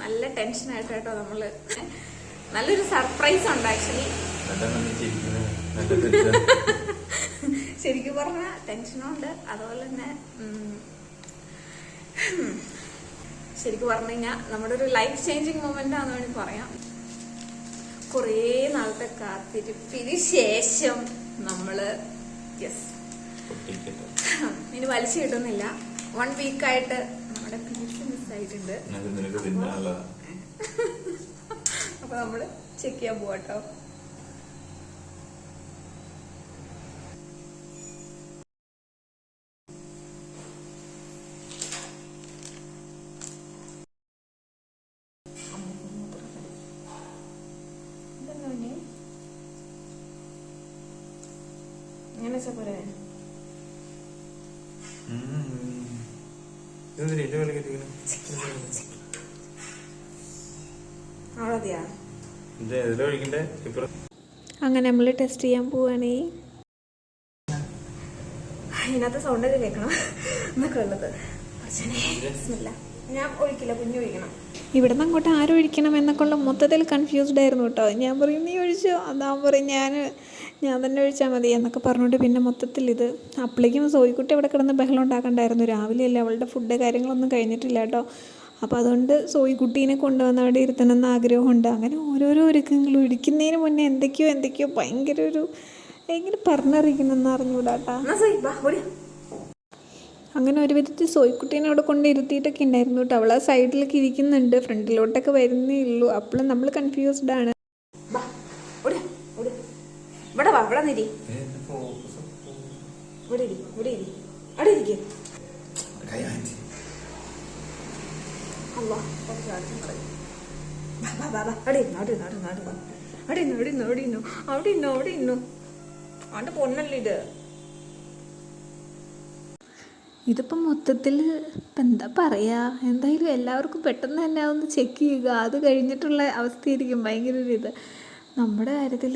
നല്ല ടെൻഷനായിട്ട് കേട്ടോ നമ്മള്. നല്ലൊരു സർപ്രൈസ് ഉണ്ട് ആക്ച്വലി. ശരിക്കും പറഞ്ഞ ടെൻഷനുണ്ട്, അതുപോലെ തന്നെ ശരിക്കും പറഞ്ഞു കഴിഞ്ഞാൽ നമ്മുടെ ഒരു ലൈഫ് ചേഞ്ചിങ് മൊമെന്റ് ആണെന്ന് വേണമെങ്കിൽ പറയാം. കുറേ നാളത്തെ കാത്തിരിപ്പിന് ശേഷം നമ്മള് ഇനി വലിച്ചു കിട്ടുന്നില്ല. 1 വീക്കായിട്ട് നമ്മുടെ പീസ് മിസ്സായിട്ടുണ്ട്. അപ്പൊ നമ്മള് ചെക്ക് ചെയ്യാൻ പോവാട്ടോ. എങ്ങനെ പോരെ അങ്ങനെ നമ്മള് ടെസ്റ്റ് ചെയ്യാൻ പോവാണേ. ഇതിനകത്ത് സൗണ്ടൊക്കെ കേൾക്കണം എന്നൊക്കെ ഉള്ളത്. ഞാൻ ഒഴിക്കില്ല, കുഞ്ഞു ഒഴിക്കണം. ഇവിടെ നിന്ന് അങ്ങോട്ട് ആരും ഒഴിക്കണം എന്നൊക്കെ ഉള്ള മൊത്തത്തിൽ കൺഫ്യൂസ്ഡ് ആയിരുന്നു കേട്ടോ. ഞാൻ പറയും നീ ഒഴിച്ചോ, അതാ പറയും ഞാൻ തന്നെ ഒഴിച്ചാൽ മതി എന്നൊക്കെ പറഞ്ഞുകൊണ്ട് പിന്നെ മൊത്തത്തിൽ ഇത് അപ്പോഴേക്കും സോയിക്കുട്ടി അവിടെ കിടന്ന് ബഹളം ഉണ്ടാക്കണ്ടായിരുന്നു. രാവിലെയല്ലേ, അവളുടെ ഫുഡ് കാര്യങ്ങളൊന്നും കഴിഞ്ഞിട്ടില്ല കേട്ടോ. അപ്പോൾ അതുകൊണ്ട് സോയിക്കുട്ടീനെ കൊണ്ടുവന്ന് അവിടെ ഇരുത്തണമെന്ന് ആഗ്രഹമുണ്ട്. അങ്ങനെ ഓരോരോ ഒരുക്കങ്ങളും ഇടിക്കുന്നതിന് മുന്നേ എന്തൊക്കെയോ ഭയങ്കര പറഞ്ഞറിയിക്കണമെന്ന് അറിഞ്ഞുകൂടാട്ടാ. അങ്ങനെ ഒരു വിധത്തിൽ സോയിക്കുട്ടീനെ അവിടെ കൊണ്ട് ഇരുത്തിയിട്ടൊക്കെ ഉണ്ടായിരുന്നു കേട്ടോ. അവൾ ആ സൈഡിലൊക്കെ ഇരിക്കുന്നുണ്ട്, ഫ്രണ്ടിലോട്ടൊക്കെ വരുന്നേ ഉള്ളൂ. അപ്പോഴും നമ്മൾ കൺഫ്യൂസ്ഡ് ആണ്. അവന്റെ പൊന്നല്ലേ ഇത്. ഇതിപ്പം മൊത്തത്തിൽ ഇപ്പം എന്താ പറയുക, എന്തായാലും എല്ലാവർക്കും പെട്ടെന്ന് തന്നെ അതൊന്ന് ചെക്ക് ചെയ്യുക. അത് കഴിഞ്ഞിട്ടുള്ള അവസ്ഥയായിരിക്കും ഭയങ്കര ഇത്. നമ്മുടെ കാര്യത്തിൽ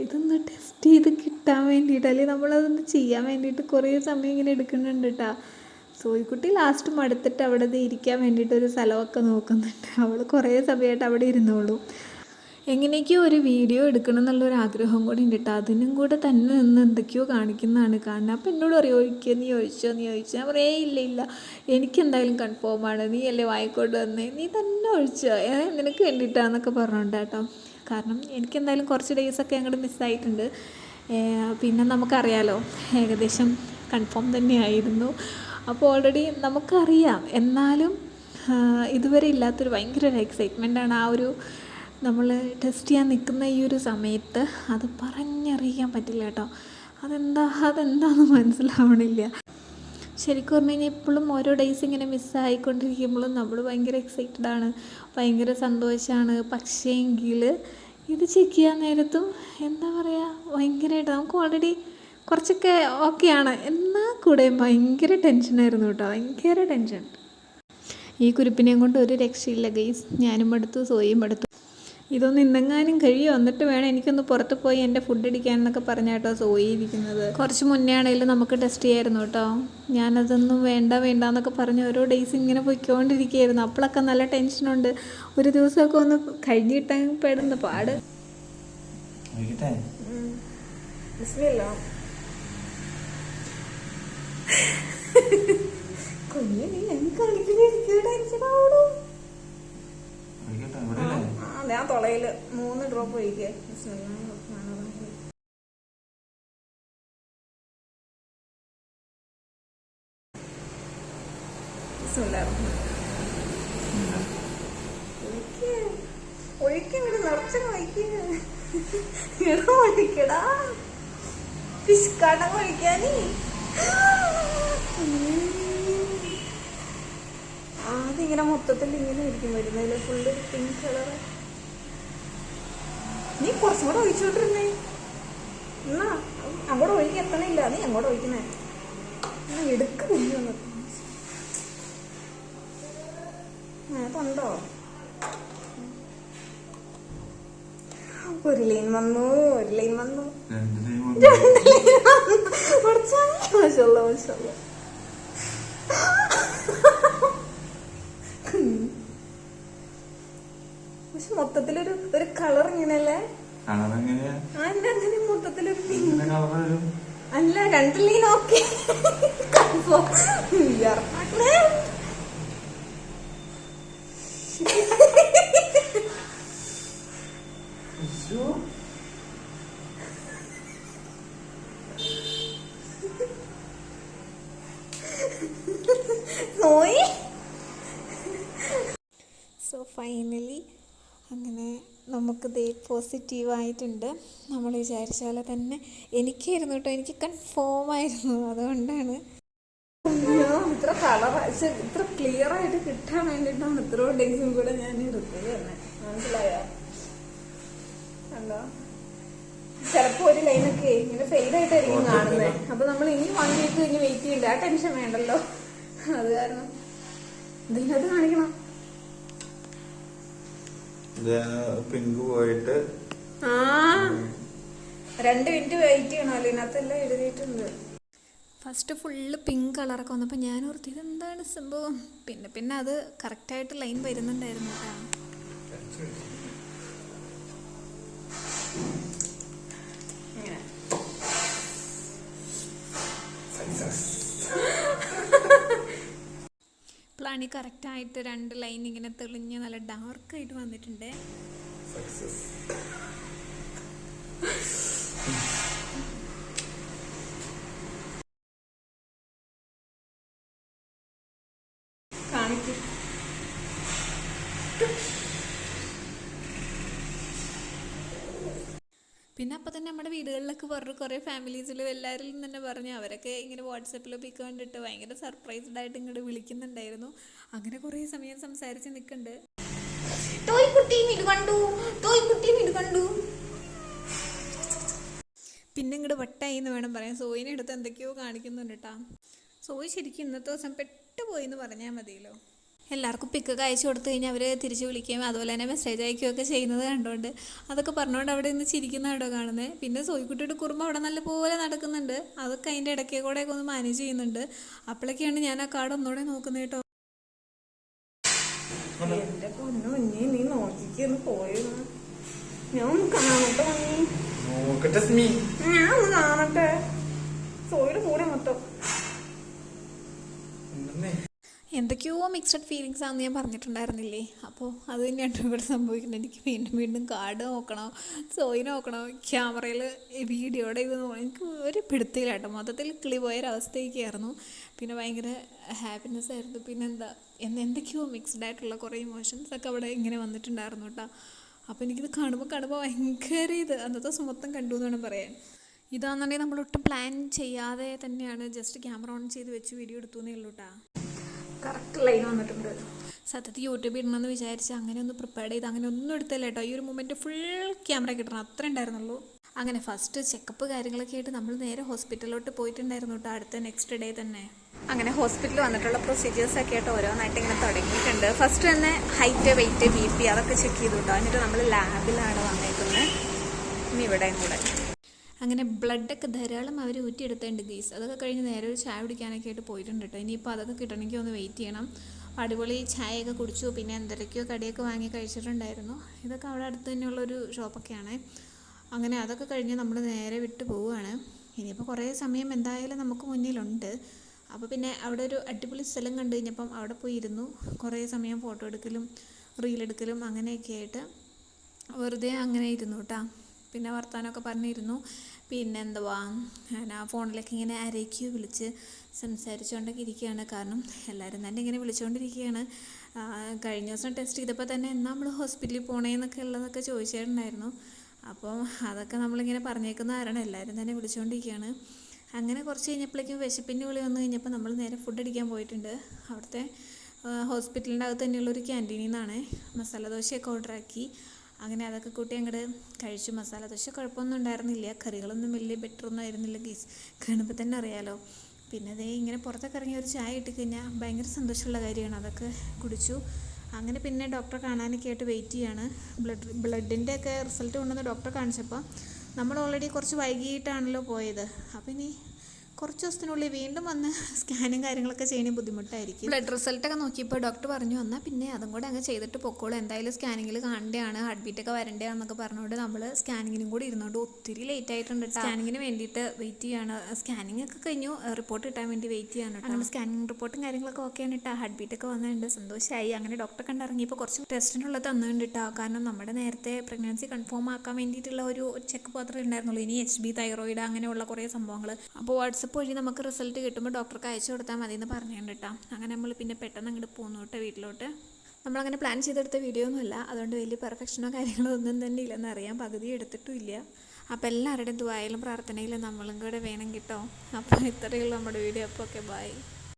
ഇതൊന്ന് ടെസ്റ്റ് ചെയ്ത് കിട്ടാൻ വേണ്ടിയിട്ട്, അല്ലെങ്കിൽ നമ്മളതൊന്ന് ചെയ്യാൻ വേണ്ടിയിട്ട് കുറേ സമയം ഇങ്ങനെ എടുക്കുന്നുണ്ട് കേട്ടോ. സോയിക്കുട്ടി ലാസ്റ്റ് മടുത്തിട്ട് അവിടെ ഇരിക്കാൻ വേണ്ടിയിട്ട് ഒരു സ്ഥലമൊക്കെ നോക്കുന്നുണ്ട്. അവൾ കുറേ സമയമായിട്ട് അവിടെ ഇരുന്നോളൂ. എങ്ങനെയൊക്കെയോ ഒരു വീഡിയോ എടുക്കണം എന്നുള്ളൊരു ആഗ്രഹം കൂടി ഉണ്ട് കേട്ടോ. അതിനും കൂടെ തന്നെ നിന്ന് എന്തൊക്കെയോ കാണിക്കുന്നതാണ് കാണുന്നത്. അപ്പോൾ എന്നോട് പറയും ഒഴിക്കുക, നീ ഒഴിച്ചോ. ഞാൻ പറയേ ഇല്ല എനിക്കെന്തായാലും കൺഫേമാണ്, നീ അല്ലേ വായിക്കൊണ്ട് വന്നേ, നീ തന്നെ ഒഴിച്ചോ, നിനക്ക് വേണ്ടിയിട്ടാന്നൊക്കെ പറഞ്ഞോണ്ട് കേട്ടോ. കാരണം എനിക്കെന്തായാലും കുറച്ച് ഡേയ്സൊക്കെ അങ്ങോട്ട് മിസ്സായിട്ടുണ്ട്. പിന്നെ നമുക്കറിയാലോ ഏകദേശം കൺഫേം തന്നെയായിരുന്നു. അപ്പോൾ ഓൾറെഡി നമുക്കറിയാം, എന്നാലും ഇതുവരെ ഇല്ലാത്തൊരു ഭയങ്കര ഒരു എക്സൈറ്റ്മെൻറ്റാണ് ആ ഒരു നമ്മൾ ടെസ്റ്റ് ചെയ്യാൻ നിൽക്കുന്ന ഈ ഒരു സമയത്ത്. അത് പറഞ്ഞറിയിക്കാൻ പറ്റില്ല കേട്ടോ. അതെന്താണെന്ന് മനസ്സിലാവണില്ല. ശരിക്കും പറഞ്ഞു കഴിഞ്ഞാൽ ഇപ്പോഴും ഓരോ ഡേയ്സ് ഇങ്ങനെ മിസ്സായിക്കൊണ്ടിരിക്കുമ്പോഴും നമ്മൾ ഭയങ്കര എക്സൈറ്റഡാണ്, ഭയങ്കര സന്തോഷമാണ്. പക്ഷേ എങ്കിൽ ഇത് ചെക്ക് ചെയ്യാൻ നേരത്തും എന്താ പറയുക, ഭയങ്കരമായിട്ട് നമുക്ക് ഓൾറെഡി കുറച്ചൊക്കെ ഓക്കെയാണ്, എന്നാൽ കൂടെ ഭയങ്കര ടെൻഷനായിരുന്നു കേട്ടോ. ഭയങ്കര ടെൻഷൻ. ഈ കുരുപ്പിനെയും കൊണ്ട് ഒരു രക്ഷയില്ല ഗൈസ്. ഞാനും എടുത്തു, സോയും എടുത്തു. ഇതൊന്നും ഇന്നെങ്ങാനും കഴിയുമോ, എന്നിട്ട് വേണം എനിക്കൊന്ന് പുറത്ത് പോയി എൻ്റെ ഫുഡ് അടിക്കാൻ എന്നൊക്കെ പറഞ്ഞാട്ടോ സോയി ഇരിക്കുന്നത്. കുറച്ച് മുന്നേ ആണെങ്കിലും നമുക്ക് ടെസ്റ്റ് ചെയ്യായിരുന്നു കേട്ടോ. ഞാനതൊന്നും വേണ്ട എന്നൊക്കെ പറഞ്ഞ് ഓരോ ഡേയ്സ് ഇങ്ങനെ പോയിക്കൊണ്ടിരിക്കുകയായിരുന്നു. അപ്പോഴൊക്കെ നല്ല ടെൻഷനുണ്ട്. ഒരു ദിവസമൊക്കെ ഒന്ന് കഴിഞ്ഞിട്ടാൻ പെടുന്ന പാട്. കുഞ്ഞു നീ എനിക്ക് കളിക്കുന്ന ഞാൻ തൊളയില് 3 ഡ്രോപ്പ് ഒഴിക്കേ. ഒഴിക്കങ്ങോട്ട് നിറച്ച ഒഴിക്കടാ, പിഷ്കാട്ടം ഒഴിക്കാനേ. അതിങ്ങനെ മൊത്തത്തിൽ ഇങ്ങനെ ഇരിക്കും വരുന്നതിൽ ഫുള്ള് പിങ്ക് കളറ്. നീ കുറച്ചും കൂടെ ഒഴിച്ചോണ്ടിരുന്നേ. എന്നാ അങ്ങോട്ട് ഒഴുകി എത്തണില്ല, നീ അങ്ങോട്ട് ഒഴിക്കുന്നേ. എന്നാ എടുക്ക് കുഞ്ഞു വന്നിട്ട് അതുണ്ടോ. ഒരു ലൈൻ വന്നു. മൊത്തത്തിലൊരു ഒരു കളർ ഇങ്ങനെയല്ലേ? അങ്ങനെ മൊത്തത്തിലൊരു അല്ല, 2 ലൈൻ ഓക്കെ. സോ ഫൈനലി അങ്ങനെ നമുക്കിത് പോസിറ്റീവായിട്ടുണ്ട്. നമ്മൾ വിചാരിച്ച പോലെ തന്നെ എനിക്കായിരുന്നു കേട്ടോ, എനിക്ക് കൺഫേം ആയിരുന്നു. അതുകൊണ്ടാണ് ഇത്ര കളർ ഇത്ര ക്ലിയർ ആയിട്ട് കിട്ടാൻ വേണ്ടിയിട്ടാണ് ഇത്രയും ഡേയ്സും കൂടെ ഞാൻ എടുത്തത് തന്നെ. മനസ്സിലായോ? അല്ലോ ചിലപ്പോ ഒരു ലൈനൊക്കെ ഇങ്ങനെ ഫെയിൽ ആയിട്ടായിരിക്കും കാണുന്നത്. അപ്പൊ നമ്മൾ ഇനി 1 വീക്ക് ഇനി വെയിറ്റ് ചെയ്യണ്ട, ആ ടെൻഷൻ വേണ്ടല്ലോ. അത് കാരണം ഇതിനകത്ത് കാണിക്കണം. പിങ്ക് പോയിട്ട് 2 മിനിറ്റ് വെയിറ്റ് ചെയ്യണമല്ലോ. ഇതിനകത്തെല്ലാം എഴുതിയിട്ടുണ്ട്. ഫസ്റ്റ് ഫുള്ള് പിങ്ക് കളറൊക്കെ വന്നപ്പോൾ ഞാൻ ഓർത്തി ഇതെന്താണ് സംഭവം. പിന്നെ അത് കറക്റ്റായിട്ട് ലൈൻ വരുന്നുണ്ടായിരുന്നു കേട്ടോ. പ്ലാനി കറക്റ്റായിട്ട് 2 ലൈൻ ഇങ്ങനെ തെളിഞ്ഞ് നല്ല ഡാർക്കായിട്ട് വന്നിട്ടുണ്ട്. പിന്നെ അപ്പം തന്നെ നമ്മുടെ വീടുകളിലൊക്കെ പറഞ്ഞു, കുറേ ഫാമിലീസിലും എല്ലാവരിലും തന്നെ പറഞ്ഞു. അവരൊക്കെ ഇങ്ങനെ വാട്സപ്പിൽ പിക്ക് കണ്ടിട്ട് ഭയങ്കര സർപ്രൈസ്ഡ് ആയിട്ട് ഇങ്ങോട്ട് വിളിക്കുന്നുണ്ടായിരുന്നു. അങ്ങനെ കുറേ സമയം സംസാരിച്ച് നിൽക്കുന്നുണ്ട്. പിന്നെ ഇങ്ങോട്ട് വട്ടായി എന്ന് വേണം പറയാൻ. സോയിനെ എടുത്ത് എന്തൊക്കെയോ കാണിക്കുന്നുണ്ട് കേട്ടോ. സോയി ശരിക്കും ഇന്നത്തെ ദിവസം പെട്ടുപോയി എന്ന് പറഞ്ഞാൽ മതിയല്ലോ. എല്ലാവർക്കും പിക്കൊക്കെ അയച്ചു കൊടുത്തു കഴിഞ്ഞാൽ അവർ തിരിച്ച് വിളിക്കുകയും അതുപോലെ തന്നെ മെസ്സേജ് അയക്കുകയൊക്കെ ചെയ്യുന്നത് കണ്ടുകൊണ്ട് അതൊക്കെ പറഞ്ഞുകൊണ്ട് അവിടെ നിന്ന് ചിരിക്കുന്ന കേട്ടോ കാണുന്നത്. പിന്നെ സോയിക്കുട്ടിയുടെ കുറുമ്പ് അവിടെ നല്ലപോലെ നടക്കുന്നുണ്ട്. അതൊക്കെ അതിൻ്റെ ഇടയ്ക്ക് കൂടെയൊക്കെ ഒന്ന് മാനേജ് ചെയ്യുന്നുണ്ട്. അപ്പോഴൊക്കെയാണ് ഞാൻ ആ കാർഡ് ഒന്നുകൂടെ നോക്കുന്നത് കേട്ടോ. എൻ്റെ പൊന്നു കുഞ്ഞി, നീ നോക്കിക്കൊന്ന് പോയത്. ഞാൻ ഒന്ന് കാണട്ടെ, ഞാൻ ഒന്ന് കാണട്ടെ സോയുടെ കൂടെ മൊത്തം എന്തൊക്കെയോ മിക്സഡ് ഫീലിങ്സ് ആണെന്ന് ഞാൻ പറഞ്ഞിട്ടുണ്ടായിരുന്നില്ലേ. അപ്പോൾ അത് തന്നെയാണ് ഇവിടെ സംഭവിക്കുന്നത്. എനിക്ക് വീണ്ടും കാർഡ് നോക്കണം, സോയി നോക്കണം, ക്യാമറയിൽ വീഡിയോയുടെ ഇത് നോക്കണം. എനിക്ക് ഒരു പിടുത്തില്ല കേട്ടോ. മൊത്തത്തിൽ കിളി പോയൊരവസ്ഥയൊക്കെയായിരുന്നു. പിന്നെ ഭയങ്കര ഹാപ്പിനെസ് ആയിരുന്നു. പിന്നെ എന്തൊക്കെയോ മിക്സ്ഡ് ആയിട്ടുള്ള കുറേ ഇമോഷൻസൊക്കെ അവിടെ ഇങ്ങനെ വന്നിട്ടുണ്ടായിരുന്നു കേട്ടോ. അപ്പോൾ എനിക്കിത് കാണുമ്പോൾ ഭയങ്കര അന്നത്തെ ദിവസം മൊത്തം കണ്ടു എന്ന് വേണം പറയാൻ. ഇതാണെന്നുണ്ടെങ്കിൽ നമ്മളൊട്ടും പ്ലാൻ ചെയ്യാതെ തന്നെയാണ് ജസ്റ്റ് ക്യാമറ ഓൺ ചെയ്ത് വെച്ച് വീഡിയോ എടുത്തു എന്നേ ഉള്ളൂ കേട്ടോ. കറക്റ്റ് ലൈൻ വന്നിട്ടുണ്ട്. സത്യത്തിൽ യൂട്യൂബിൽ ഇടണമെന്ന് വിചാരിച്ച് അങ്ങനെ ഒന്ന് പ്രിപ്പയർ ചെയ്ത് അങ്ങനെ ഒന്നും എടുത്തില്ല കേട്ടോ. ഈ ഒരു മൊമെൻറ്റ് ഫുൾ ക്യാമറ കിട്ടണം, അത്ര ഉണ്ടായിരുന്നുള്ളൂ. അങ്ങനെ ഫസ്റ്റ് ചെക്കപ്പ് കാര്യങ്ങളൊക്കെ ആയിട്ട് നമ്മൾ നേരെ ഹോസ്പിറ്റലിലോട്ട് പോയിട്ടുണ്ടായിരുന്നു കേട്ടോ. അടുത്ത നെക്സ്റ്റ് ഡേ തന്നെ അങ്ങനെ ഹോസ്പിറ്റലിൽ വന്നിട്ടുള്ള പ്രൊസീജിയേഴ്സൊക്കെ ആയിട്ട് ഓരോന്നായിട്ട് ഇങ്ങനെ തുടങ്ങിയിട്ടുണ്ട്. ഫസ്റ്റ് തന്നെ ഹൈറ്റ്, വെയിറ്റ്, BP അതൊക്കെ ചെക്ക് ചെയ്തു കേട്ടോ. എന്നിട്ട് നമ്മൾ ലാബിലാണ് വന്നേക്കുന്നത്. ഇനി ഇവിടെയും കൂടെ അങ്ങനെ ബ്ലഡൊക്കെ ധാരാളം അവർ ഊറ്റിയെടുത്തേണ്ട ഗീസ്. അതൊക്കെ കഴിഞ്ഞ് നേരെ ഒരു ചായ കുടിക്കാനൊക്കെ ആയിട്ട് പോയിട്ടുണ്ട് കേട്ടോ. ഇനിയിപ്പോൾ അതൊക്കെ കിട്ടണമെങ്കിൽ ഒന്ന് വെയിറ്റ് ചെയ്യണം. അടിപൊളി ചായയൊക്കെ കുടിച്ചു. പിന്നെ എന്തൊക്കെയോ കടിയൊക്കെ വാങ്ങി കഴിച്ചിട്ടുണ്ടായിരുന്നു. ഇതൊക്കെ അവിടെ അടുത്ത് തന്നെയുള്ളൊരു ഷോപ്പൊക്കെയാണ്. അങ്ങനെ അതൊക്കെ കഴിഞ്ഞ് നമ്മൾ നേരെ വിട്ട് പോവുകയാണ്. ഇനിയിപ്പോൾ കുറേ സമയം എന്തായാലും നമുക്ക് മുന്നിലുണ്ട്. അപ്പോൾ പിന്നെ അവിടെ ഒരു അടിപൊളി സ്ഥലം കണ്ടു കഴിഞ്ഞപ്പം അവിടെ പോയി ഇരുന്നു. കുറേ സമയം ഫോട്ടോ എടുക്കലും റീലെടുക്കലും അങ്ങനെയൊക്കെ ആയിട്ട് വെറുതെ അങ്ങനെ ഇരുന്നു കേട്ടോ. പിന്നെ വർത്താനമൊക്കെ പറഞ്ഞിരുന്നു. പിന്നെ ഞാൻ ആ ഫോണിലൊക്കെ ഇങ്ങനെ ആരേക്കോ വിളിച്ച് സംസാരിച്ചുകൊണ്ടൊക്കെ ഇരിക്കുകയാണ്. കാരണം എല്ലാവരും തന്നെ ഇങ്ങനെ വിളിച്ചുകൊണ്ടിരിക്കുകയാണ്. കഴിഞ്ഞ ദിവസം ടെസ്റ്റ് ചെയ്തപ്പോൾ തന്നെ എന്നാ നമ്മൾ ഹോസ്പിറ്റലിൽ പോണേന്നൊക്കെ ഉള്ളതൊക്കെ ചോദിച്ചിട്ടുണ്ടായിരുന്നു. അപ്പോൾ അതൊക്കെ നമ്മളിങ്ങനെ പറഞ്ഞേക്കുന്ന കാരണം എല്ലാവരും തന്നെ വിളിച്ചുകൊണ്ടിരിക്കുകയാണ്. അങ്ങനെ കുറച്ച് കഴിഞ്ഞപ്പോഴേക്കും വിശപ്പിൻ്റെ വിളി വന്നു കഴിഞ്ഞപ്പോൾ നമ്മൾ നേരെ ഫുഡ് അടിക്കാൻ പോയിട്ടുണ്ട്. അവിടുത്തെ ഹോസ്പിറ്റലിൻ്റെ അകത്ത് തന്നെയുള്ളൊരു ക്യാൻറ്റീനിൽ നിന്നാണ് മസാല ദോശയൊക്കെ ഓർഡറാക്കി. അങ്ങനെ അതൊക്കെ കൂട്ടി അങ്ങോട്ട് കഴിച്ചു. മസാല ദോശ കുഴപ്പമൊന്നും ഉണ്ടായിരുന്നില്ല. കറികളൊന്നും വലിയ ബെറ്ററൊന്നും ആയിരുന്നില്ല ഗീസ്, കാണുമ്പോൾ തന്നെ അറിയാലോ. പിന്നെ അതേ ഇങ്ങനെ പുറത്തൊക്കെ ഇറങ്ങി ഒരു ചായ ഇട്ടിക്കഴിഞ്ഞാൽ ഭയങ്കര സന്തോഷമുള്ള കാര്യമാണ്. അതൊക്കെ കുടിച്ചു. അങ്ങനെ പിന്നെ ഡോക്ടറെ കാണാനൊക്കെ ആയിട്ട് വെയിറ്റ് ചെയ്യാണ്. ബ്ലഡിൻ്റെ ഒക്കെ റിസൾട്ട് കൊണ്ടുവന്ന് ഡോക്ടറെ കാണിച്ചപ്പോൾ നമ്മൾ ഓൾറെഡി കുറച്ച് വൈകിട്ടാണല്ലോ പോയത്. അപ്പോൾ ഇനി കുറച്ച് ദിവസത്തിനുള്ളിൽ വീണ്ടും വന്ന് സ്കാനും കാര്യങ്ങളൊക്കെ ചെയ്യണേ ബുദ്ധിമുട്ടായിരിക്കും. ബ്ലഡ് റിസൾട്ടൊക്കെ നോക്കിയപ്പോൾ ഡോക്ടർ പറഞ്ഞു എന്നാൽ പിന്നെ അതും കൂടെ അങ്ങ് ചെയ്തിട്ട് പൊക്കോളൂ, എന്തായാലും സ്കാനിങ്ങിൽ കാണേണ്ടതാണ്, ഹാർട്ട് ബീറ്റൊക്കെ വരേണ്ടതാണെന്നൊക്കെ പറഞ്ഞുകൊണ്ട് നമ്മൾ സ്കാനിങ്ങിനും കൂടി ഇരുന്നുകൊണ്ട് ഒത്തിരി ലേറ്റ് ആയിട്ടുണ്ട്. സ്കാനിങ്ങിന് വേണ്ടിയിട്ട് വെയിറ്റ് ചെയ്യാണ്. സ്കാനിങ് ഒക്കെ കഴിഞ്ഞു, റിപ്പോർട്ട് കിട്ടാൻ വേണ്ടി വെയിറ്റ് ചെയ്യാണ്. അങ്ങനെ സ്കാനിങ് റിപ്പോർട്ടും കാര്യങ്ങളൊക്കെ ഓക്കെയാണ് കേട്ടോ. ഹാർട്ട് ബീറ്റൊക്കെ വന്നിട്ടുണ്ട്, സന്തോഷമായി. അങ്ങനെ ഡോക്ടറെ കണ്ടിറങ്ങിയപ്പോൾ കുറച്ച് ടെസ്റ്റിനുള്ളത് തന്നിട്ടുണ്ട് കേട്ടോ. കാരണം നമ്മുടെ നേരത്തെ പ്രഗ്നൻസി കൺഫേം ആക്കാൻ വേണ്ടിയിട്ടുള്ള ഒരു ചെക്ക് മാത്രമേ ഉണ്ടായിരുന്നുള്ളൂ. ഇനി HB, തൈറോയിഡ് അങ്ങനെയുള്ള കുറേ സംഭവങ്ങൾ. അപ്പോൾ വാട്സപ്പ് വഴി നമുക്ക് റിസൾട്ട് കിട്ടുമ്പോൾ ഡോക്ടർക്ക് അയച്ചു കൊടുത്താൽ മതി എന്ന് പറഞ്ഞിട്ടുണ്ട് കേട്ടോ. അങ്ങനെ നമ്മൾ പിന്നെ പെട്ടെന്ന് അങ്ങോട്ട് പോന്നു കേട്ടോ വീട്ടിലോട്ട്. നമ്മളങ്ങനെ പ്ലാൻ ചെയ്തെടുത്ത വീഡിയോ ഒന്നുമില്ല, അതുകൊണ്ട് വലിയ പെർഫെക്ഷനോ കാര്യങ്ങളോ ഒന്നും തന്നെ ഇല്ലെന്ന് അറിയാം, പകുതി എടുത്തിട്ടും ഇല്ല. അപ്പോൾ എല്ലാവരുടെയും ദുആയിലും പ്രാർത്ഥനയിലും നമ്മളും കൂടെ വേണം കേട്ടോ. അപ്പോൾ ഇത്രയുള്ള നമ്മുടെ വീഡിയോ. അപ്പോൾ ഓക്കെ, ബൈ.